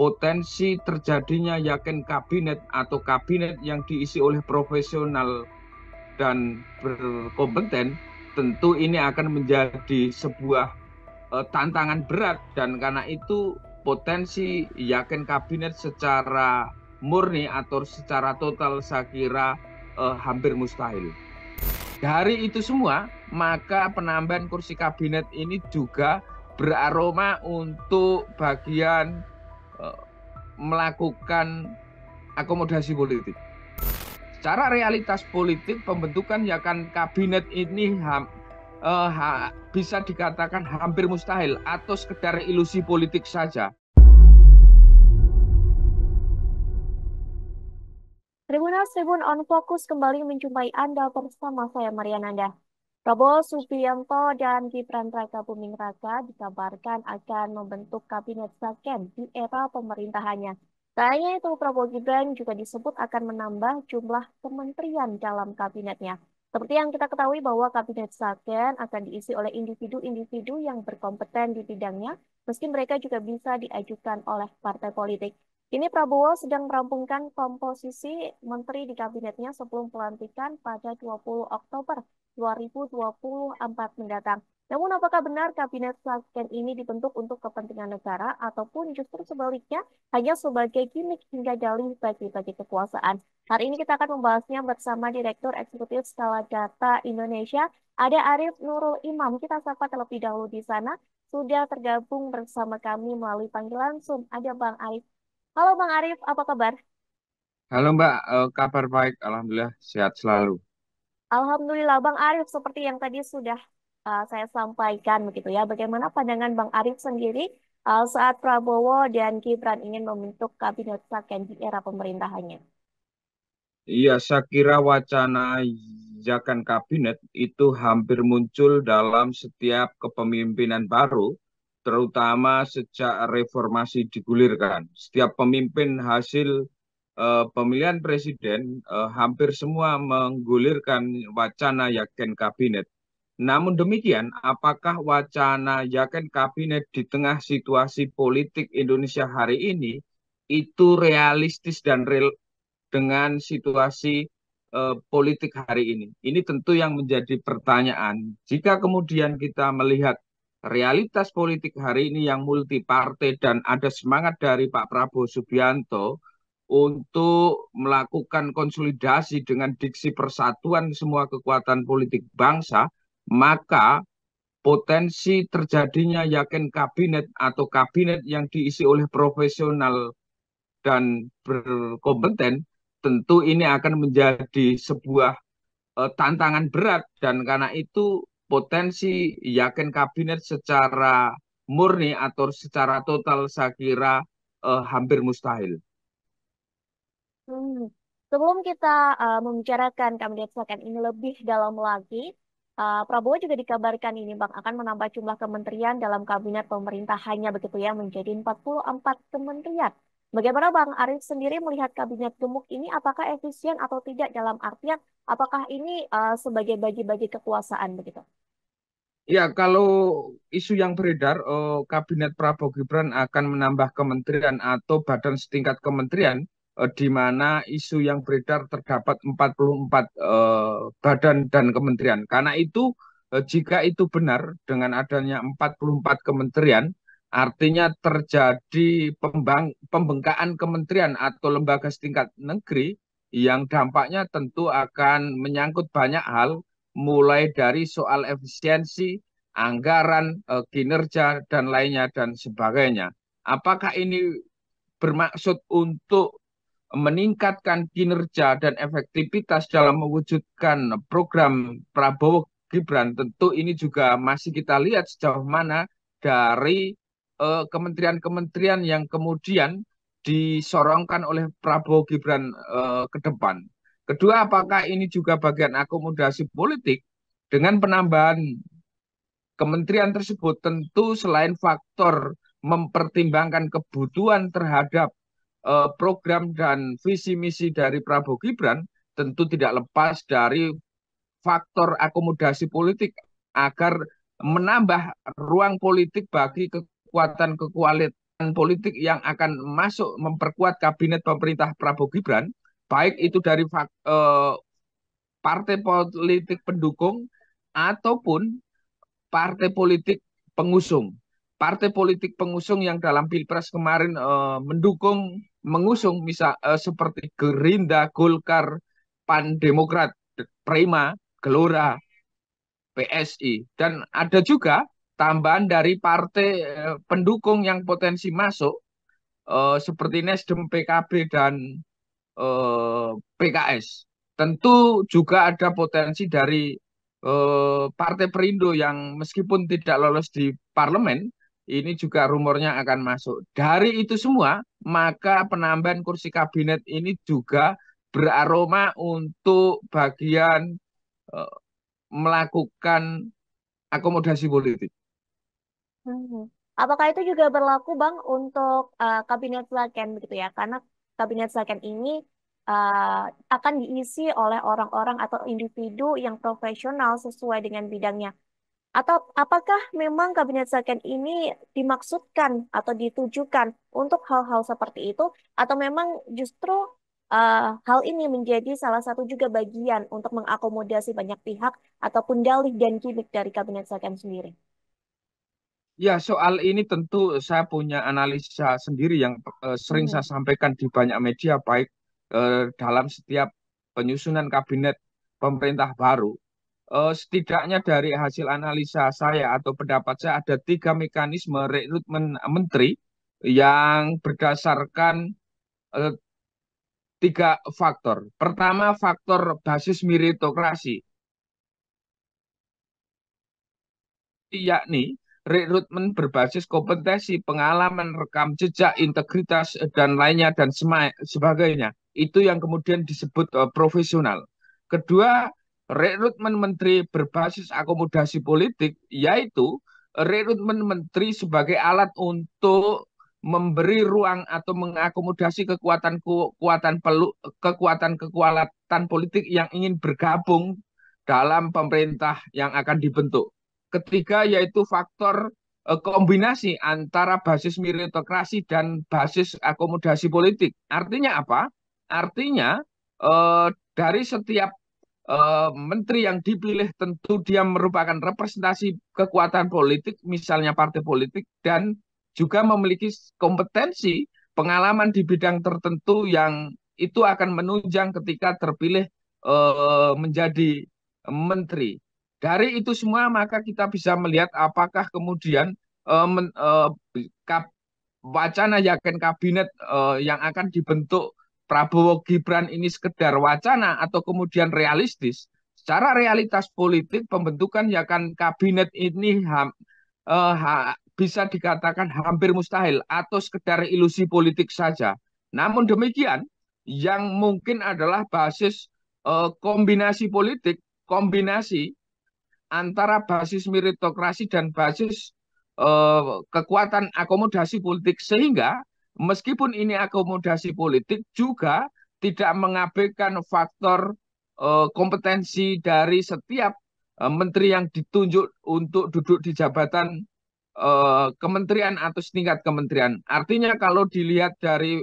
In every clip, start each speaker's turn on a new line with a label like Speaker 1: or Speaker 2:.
Speaker 1: potensi terjadinya yakin kabinet atau kabinet yang diisi oleh profesional dan berkompeten, tentu ini akan menjadi sebuah tantangan berat, dan karena itu potensi yakin kabinet secara murni atau secara total saya kira hampir mustahil. Dari itu semua, maka penambahan kursi kabinet ini juga beraroma untuk bagian eh, melakukan akomodasi politik. Secara realitas politik, pembentukan yakan kabinet ini bisa dikatakan hampir mustahil atau sekedar ilusi politik saja.
Speaker 2: Tribunas Tribun on Fokus kembali menjumpai Anda bersama saya Mariananda. Prabowo Subianto dan Gibran Rakabuming Raka dikabarkan akan membentuk kabinet second di era pemerintahannya. Tak hanya itu, Prabowo Gibran juga disebut akan menambah jumlah kementerian dalam kabinetnya. Seperti yang kita ketahui bahwa kabinet second akan diisi oleh individu-individu yang berkompeten di bidangnya, meski mereka juga bisa diajukan oleh partai politik. Kini Prabowo sedang merampungkan komposisi menteri di kabinetnya sebelum pelantikan pada 20 Oktober 2024 mendatang. Namun apakah benar kabinet second ini dibentuk untuk kepentingan negara ataupun justru sebaliknya hanya sebagai gimmick hingga dalih bagi-bagi kekuasaan? Hari ini kita akan membahasnya bersama Direktur Eksekutif Skala Data Indonesia, ada Arief Nurul Imam. Kita sapa terlebih dahulu di sana. Sudah tergabung bersama kami melalui panggilan Zoom. Ada Bang Arief. Halo Bang Arief, apa kabar?
Speaker 1: Halo Mbak, kabar baik, Alhamdulillah sehat selalu.
Speaker 2: Alhamdulillah Bang Arief, seperti yang tadi sudah saya sampaikan begitu ya. Bagaimana pandangan Bang Arief sendiri saat Prabowo dan Gibran ingin membentuk kabinet second di era pemerintahannya?
Speaker 1: Iya, saya kira wacana ajakan kabinet itu hampir muncul dalam setiap kepemimpinan baru, terutama sejak reformasi digulirkan. Setiap pemimpin hasil pemilihan presiden hampir semua menggulirkan wacana yakin kabinet. Namun demikian, apakah wacana yakin kabinet di tengah situasi politik Indonesia hari ini itu realistis dan real dengan situasi politik hari ini? Ini tentu yang menjadi pertanyaan. Jika kemudian kita melihat realitas politik hari ini yang multi partai dan ada semangat dari Pak Prabowo Subianto untuk melakukan konsolidasi dengan diksi persatuan semua kekuatan politik bangsa, maka potensi terjadinya yakin kabinet atau kabinet yang diisi oleh profesional dan berkompeten, tentu ini akan menjadi sebuah tantangan berat, dan karena itu potensi yakin kabinet secara murni atau secara total saya kira hampir mustahil.
Speaker 2: Hmm. Sebelum kita membicarakan kabinet second ini lebih dalam lagi, Prabowo juga dikabarkan ini Bang akan menambah jumlah kementerian dalam kabinet pemerintahannya begitu ya menjadi 44 kementerian. Bagaimana Bang Arief sendiri melihat kabinet gemuk ini apakah efisien atau tidak dalam artian apakah ini sebagai bagi-bagi kekuasaan begitu?
Speaker 1: Ya, kalau isu yang beredar, Kabinet Prabowo Gibran akan menambah kementerian atau badan setingkat kementerian, di mana isu yang beredar terdapat 44 badan dan kementerian. Karena itu, jika itu benar dengan adanya 44 kementerian, artinya terjadi pembengkakan kementerian atau lembaga setingkat negeri yang dampaknya tentu akan menyangkut banyak hal, mulai dari soal efisiensi, anggaran, kinerja, dan lainnya, dan sebagainya. Apakah ini bermaksud untuk meningkatkan kinerja dan efektivitas dalam mewujudkan program Prabowo Gibran? Tentu ini juga masih kita lihat sejauh mana dari kementerian-kementerian yang kemudian disorongkan oleh Prabowo Gibran ke depan. Kedua, apakah ini juga bagian akomodasi politik dengan penambahan kementerian tersebut? Tentu selain faktor mempertimbangkan kebutuhan terhadap program dan visi misi dari Prabowo Gibran, tentu tidak lepas dari faktor akomodasi politik agar menambah ruang politik bagi kekuatan-kekuatan politik yang akan masuk memperkuat kabinet pemerintah Prabowo Gibran, baik itu dari partai politik pendukung ataupun partai politik pengusung. Partai politik pengusung yang dalam Pilpres kemarin mengusung misal seperti Gerindra, Golkar, Pan Demokrat, Prima, Gelora, PSI, dan ada juga tambahan dari partai pendukung yang potensi masuk seperti Nasdem, PKB, dan PKS. Tentu juga ada potensi dari Partai Perindo yang meskipun tidak lolos di parlemen, ini juga rumornya akan masuk. Dari itu semua, maka penambahan kursi kabinet ini juga beraroma untuk bagian eh, melakukan akomodasi politik.
Speaker 2: Hmm. Apakah itu juga berlaku, Bang, untuk Kabinet Slaken begitu ya? Karena Kabinet Slaken ini uh, akan diisi oleh orang-orang atau individu yang profesional sesuai dengan bidangnya. Atau apakah memang Kabinet Slaken ini dimaksudkan atau ditujukan untuk hal-hal seperti itu? Atau memang justru hal ini menjadi salah satu juga bagian untuk mengakomodasi banyak pihak ataupun dalih dan gimmick dari Kabinet Slaken sendiri?
Speaker 1: Ya, soal ini tentu saya punya analisa sendiri yang sering
Speaker 2: Hmm.
Speaker 1: saya sampaikan di banyak media, baik dalam setiap penyusunan kabinet pemerintah baru. Setidaknya dari hasil analisa saya atau pendapat saya ada tiga mekanisme rekrutmen menteri yang berdasarkan eh, tiga faktor. Pertama, faktor basis meritokrasi, yakni rekrutmen berbasis kompetensi, pengalaman, rekam jejak, integritas, dan lainnya, dan sebagainya. Itu yang kemudian disebut profesional. Kedua, rekrutmen menteri berbasis akomodasi politik, yaitu rekrutmen menteri sebagai alat untuk memberi ruang atau mengakomodasi kekuatan politik yang ingin bergabung dalam pemerintah yang akan dibentuk. Ketiga yaitu faktor kombinasi antara basis meritokrasi dan basis akomodasi politik. Artinya apa? Artinya dari setiap menteri yang dipilih tentu dia merupakan representasi kekuatan politik, misalnya partai politik, dan juga memiliki kompetensi pengalaman di bidang tertentu yang itu akan menunjang ketika terpilih menjadi menteri. Dari itu semua maka kita bisa melihat apakah kemudian eh, men, eh, kap, wacana yakin kabinet yang akan dibentuk Prabowo Gibran ini sekedar wacana atau kemudian realistis. Secara realitas politik pembentukan yakin kabinet ini bisa dikatakan hampir mustahil atau sekedar ilusi politik saja. Namun demikian, yang mungkin adalah basis kombinasi politik, kombinasi antara basis meritokrasi dan basis kekuatan akomodasi politik, sehingga meskipun ini akomodasi politik juga tidak mengabaikan faktor kompetensi dari setiap menteri yang ditunjuk untuk duduk di jabatan kementerian atau setingkat kementerian. Artinya kalau dilihat dari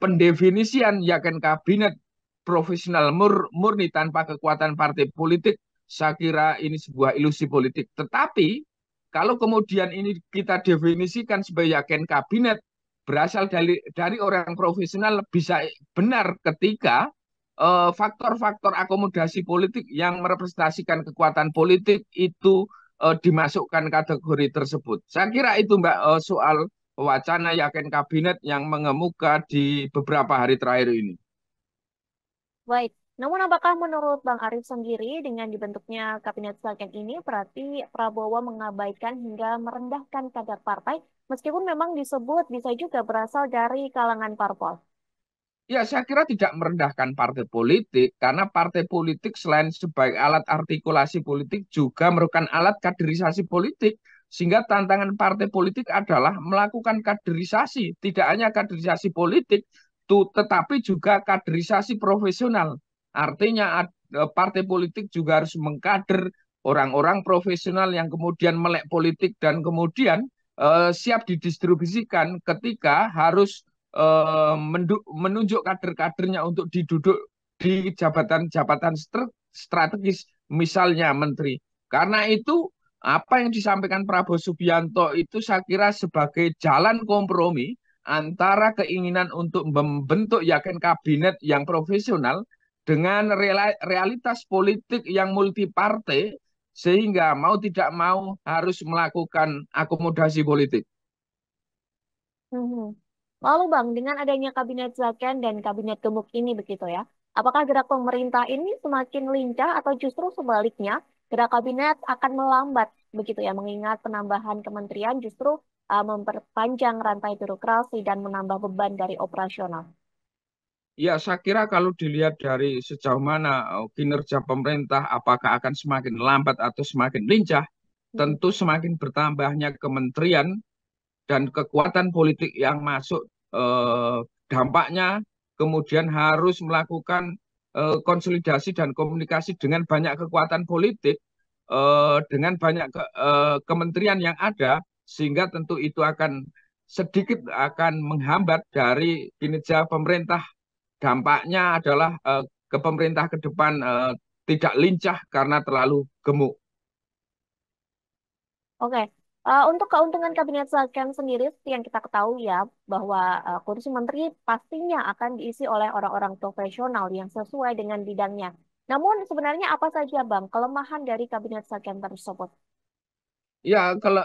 Speaker 1: pendefinisian yakin kabinet profesional murni tanpa kekuatan partai politik, saya kira ini sebuah ilusi politik. Tetapi kalau kemudian ini kita definisikan sebagai yakin kabinet berasal dari orang profesional, bisa benar ketika faktor-faktor akomodasi politik yang merepresentasikan kekuatan politik itu dimasukkan kategori tersebut. Saya kira itu Mbak soal wacana yakin kabinet yang mengemuka di beberapa hari terakhir ini.
Speaker 2: Baik. Namun apakah menurut Bang Arif sendiri dengan dibentuknya Kabinet Slaken ini berarti Prabowo mengabaikan hingga merendahkan kadar partai meskipun memang disebut bisa juga berasal dari kalangan parpol?
Speaker 1: Ya, saya kira tidak merendahkan partai politik, karena partai politik selain sebagai alat artikulasi politik juga merupakan alat kaderisasi politik. Sehingga tantangan partai politik adalah melakukan kaderisasi, tidak hanya kaderisasi politik, tetapi juga kaderisasi profesional. Artinya partai politik juga harus mengkader orang-orang profesional yang kemudian melek politik dan kemudian siap didistribusikan ketika harus menunjuk kader-kadernya untuk diduduk di jabatan-jabatan strategis, misalnya menteri. Karena itu apa yang disampaikan Prabowo Subianto itu saya kira sebagai jalan kompromi antara keinginan untuk membentuk yakin kabinet yang profesional dengan realitas politik yang multipartai sehingga mau tidak mau harus melakukan akomodasi politik.
Speaker 2: Mhm. Lalu Bang, dengan adanya Kabinet Zaken dan Kabinet Gemuk ini begitu ya, apakah gerak pemerintah ini semakin lincah atau justru sebaliknya, gerak kabinet akan melambat begitu ya, mengingat penambahan kementerian justru memperpanjang rantai birokrasi dan menambah beban dari operasional.
Speaker 1: Ya, saya kira kalau dilihat dari sejauh mana kinerja pemerintah, apakah akan semakin lambat atau semakin lincah,
Speaker 2: Mhm.
Speaker 1: tentu semakin bertambahnya kementerian dan kekuatan politik yang masuk, eh, dampaknya kemudian harus melakukan konsolidasi dan komunikasi dengan banyak kekuatan politik, dengan banyak kementerian yang ada, sehingga tentu itu akan sedikit akan menghambat dari kinerja pemerintah. Dampaknya adalah ke pemerintah ke depan tidak lincah karena terlalu gemuk.
Speaker 2: Oke, untuk keuntungan Kabinet Zaken sendiri, seperti yang kita ketahui ya, bahwa kursi menteri pastinya akan diisi oleh orang-orang profesional yang sesuai dengan bidangnya. Namun sebenarnya apa saja Bang, kelemahan dari Kabinet Zaken tersebut?
Speaker 1: Ya, kalau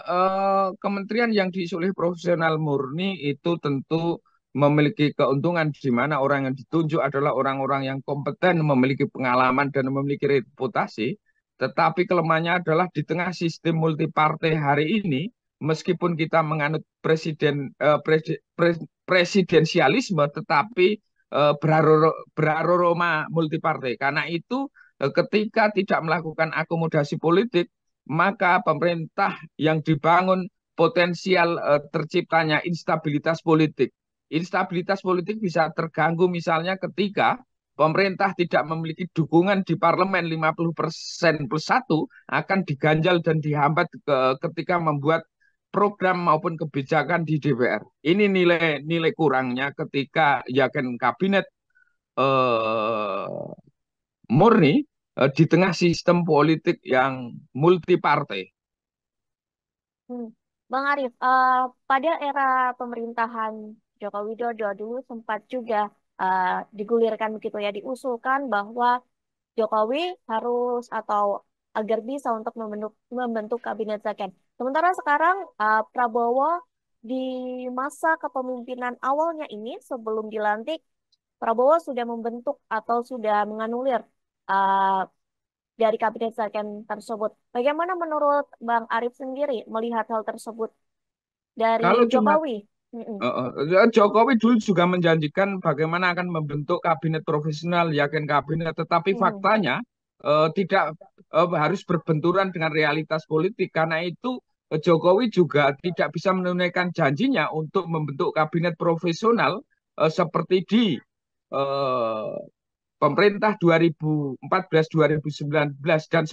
Speaker 1: kementerian yang diisi oleh profesional murni itu tentu memiliki keuntungan di mana orang yang ditunjuk adalah orang-orang yang kompeten, memiliki pengalaman dan memiliki reputasi. Tetapi kelemahannya adalah di tengah sistem multipartai hari ini, meskipun kita menganut presidensialisme, tetapi beraroma multipartai. Karena itu, ketika tidak melakukan akomodasi politik, maka pemerintah yang dibangun potensial terciptanya instabilitas politik. Instabilitas politik bisa terganggu misalnya ketika pemerintah tidak memiliki dukungan di parlemen 50% plus satu, akan diganjal dan dihambat ketika membuat program maupun kebijakan di DPR. Ini nilai kurangnya ketika yakin kabinet eh, murni di tengah sistem politik yang multipartai.
Speaker 2: Hmm. Bang Arif, pada era pemerintahan Joko Widodo dulu sempat juga eh, digulirkan begitu ya, diusulkan bahwa Jokowi harus atau agar bisa untuk membentuk kabinet Zaken. Sementara sekarang Prabowo di masa kepemimpinan awalnya ini sebelum dilantik, Prabowo sudah membentuk atau sudah menganulir uh, dari kabinet Zaken tersebut. Bagaimana menurut Bang Arif sendiri melihat hal tersebut dari
Speaker 1: Kalau cuma
Speaker 2: Jokowi? Mm-mm.
Speaker 1: Jokowi dulu juga menjanjikan bagaimana akan membentuk kabinet profesional, yakin kabinet, tetapi
Speaker 2: Mm-mm.
Speaker 1: faktanya tidak harus berbenturan dengan realitas politik. Karena itu Jokowi juga tidak bisa menunaikan janjinya untuk membentuk kabinet profesional seperti di eh, pemerintah 2014-2019 dan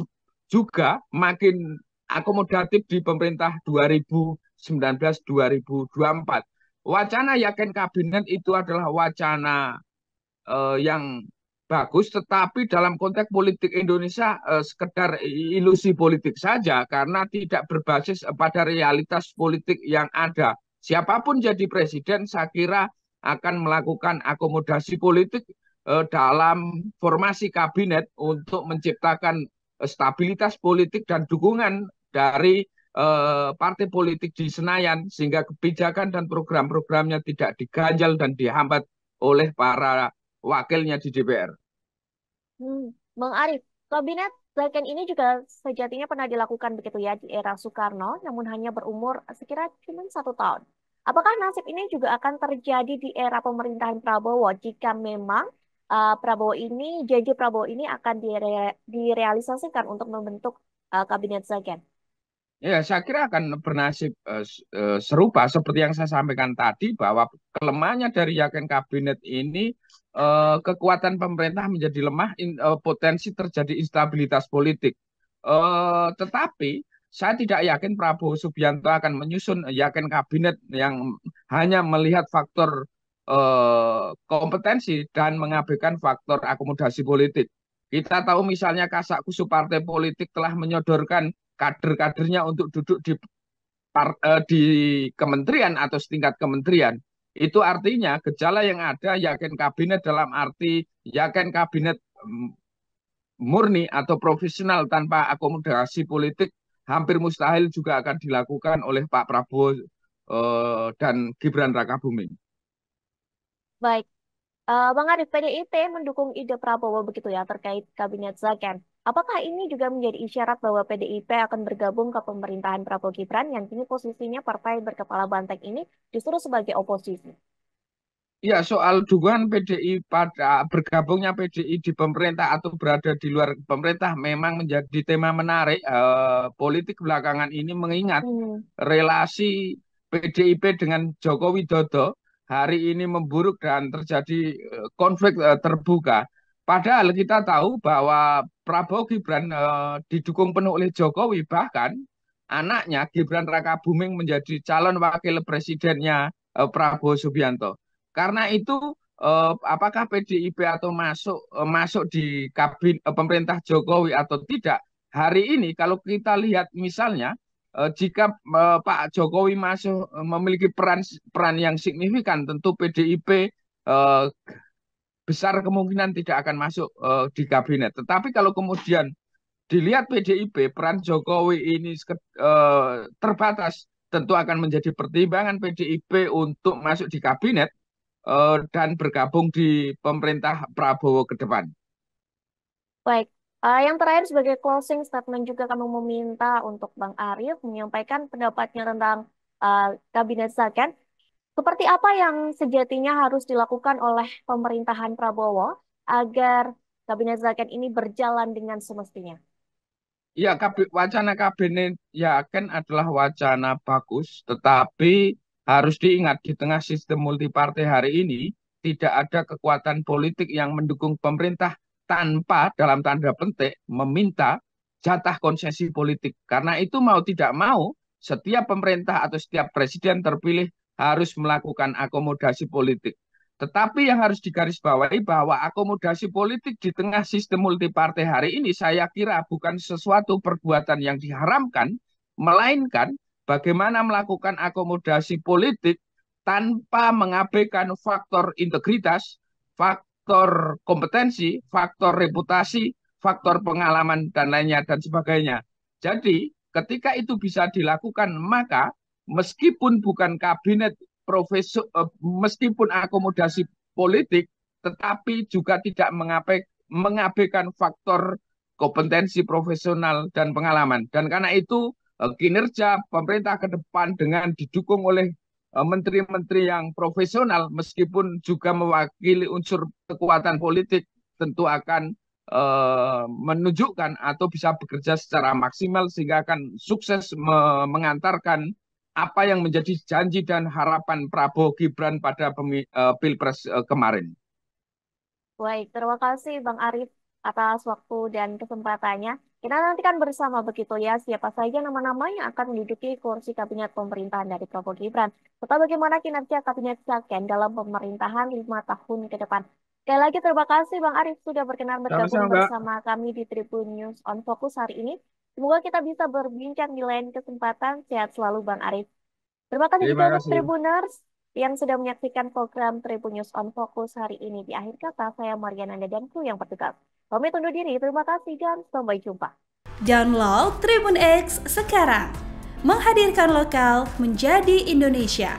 Speaker 1: juga makin akomodatif di pemerintah 2019-2024. Wacana yakin kabinet itu adalah wacana yang bagus, tetapi dalam konteks politik Indonesia sekedar ilusi politik saja karena tidak berbasis pada realitas politik yang ada. Siapapun jadi presiden, saya kira akan melakukan akomodasi politik dalam formasi kabinet untuk menciptakan stabilitas politik dan dukungan dari partai politik di Senayan sehingga kebijakan dan program-programnya tidak diganjal dan dihambat oleh para wakilnya di DPR.
Speaker 2: Hmm. Bang Arif, kabinet Zaken ini juga sejatinya pernah dilakukan begitu ya di era Soekarno, namun hanya berumur sekira cuma 1 tahun. Apakah nasib ini juga akan terjadi di era pemerintahan Prabowo jika memang janji Prabowo ini akan direalisasikan untuk membentuk kabinet Zaken?
Speaker 1: Ya, saya kira akan bernasib serupa seperti yang saya sampaikan tadi bahwa kelemahannya dari yakin kabinet ini kekuatan pemerintah menjadi lemah, potensi terjadi instabilitas politik. Tetapi saya tidak yakin Prabowo Subianto akan menyusun yakin kabinet yang hanya melihat faktor kompetensi dan mengabaikan faktor akomodasi politik. Kita tahu misalnya kasak-kusuk partai politik telah menyodorkan kader-kadernya untuk duduk di kementerian atau setingkat kementerian. Itu artinya gejala yang ada yakin kabinet dalam arti yakin kabinet murni atau profesional tanpa akomodasi politik hampir mustahil juga akan dilakukan oleh Pak Prabowo dan Gibran Rakabuming.
Speaker 2: Baik, Bang Arief, PDIP mendukung ide Prabowo begitu ya terkait Kabinet Zaken. Apakah ini juga menjadi isyarat bahwa PDIP akan bergabung ke pemerintahan Prabowo Gibran yang kini posisinya partai berkepala banteng ini justru sebagai oposisi?
Speaker 1: Ya, soal dukungan PDI pada bergabungnya PDI di pemerintah atau berada di luar pemerintah memang menjadi tema menarik politik belakangan ini mengingat relasi PDIP dengan Joko Widodo hari ini memburuk dan terjadi konflik terbuka. Padahal kita tahu bahwa Prabowo Gibran didukung penuh oleh Jokowi, bahkan anaknya Gibran Rakabuming menjadi calon wakil presidennya Prabowo Subianto. Karena itu apakah PDIP atau masuk di pemerintah Jokowi atau tidak? Hari ini kalau kita lihat misalnya jika Pak Jokowi masuk memiliki peran yang signifikan, tentu PDIP besar kemungkinan tidak akan masuk di kabinet. Tetapi kalau kemudian dilihat PDIP peran Jokowi ini terbatas, tentu akan menjadi pertimbangan PDIP untuk masuk di kabinet dan bergabung di pemerintah Prabowo ke depan.
Speaker 2: Baik, yang terakhir sebagai closing statement juga kami meminta untuk Bang Arief menyampaikan pendapatnya tentang Kabinet Zaken. Seperti apa yang sejatinya harus dilakukan oleh pemerintahan Prabowo agar Kabinet Zaken ini berjalan dengan semestinya?
Speaker 1: Ya, wacana kabinet yakin adalah wacana bagus, tetapi harus diingat di tengah sistem multipartai hari ini tidak ada kekuatan politik yang mendukung pemerintah tanpa dalam tanda petik meminta jatah konsesi politik. Karena itu mau tidak mau setiap pemerintah atau setiap presiden terpilih harus melakukan akomodasi politik. Tetapi yang harus digarisbawahi bahwa akomodasi politik di tengah sistem multipartai hari ini saya kira bukan sesuatu perbuatan yang diharamkan, melainkan bagaimana melakukan akomodasi politik tanpa mengabaikan faktor integritas, faktor kompetensi, faktor reputasi, faktor pengalaman, dan lainnya, dan sebagainya. Jadi ketika itu bisa dilakukan, maka meskipun bukan kabinet meskipun akomodasi politik, tetapi juga tidak mengabaikan faktor kompetensi profesional dan pengalaman. Dan karena itu kinerja pemerintah ke depan dengan didukung oleh menteri-menteri yang profesional, meskipun juga mewakili unsur kekuatan politik, tentu akan menunjukkan atau bisa bekerja secara maksimal sehingga akan sukses mengantarkan apa yang menjadi janji dan harapan Prabowo Gibran pada Pilpres kemarin.
Speaker 2: Baik, terima kasih Bang Arief atas waktu dan kesempatannya. Kita nantikan bersama begitu ya siapa saja nama-nama yang akan menduduki kursi kabinet pemerintahan dari Prabowo Gibran. Serta bagaimana kinerja kabinet Zaken dalam pemerintahan 5 tahun ke depan. Sekali lagi terima kasih Bang Arief sudah berkenan bergabung bersama kami di Tribun News on Focus hari ini. Semoga kita bisa berbincang di lain kesempatan. Sehat selalu Bang Arief. Terima kasih juga untuk Tribuners yang sudah menyaksikan program Tribun News on Focus hari ini. Di akhir kata, saya Mariana dan kru yang bertugas. Kami undur diri, terima kasih dan sampai jumpa.
Speaker 3: Download Tribun X sekarang. Menghadirkan lokal menjadi Indonesia.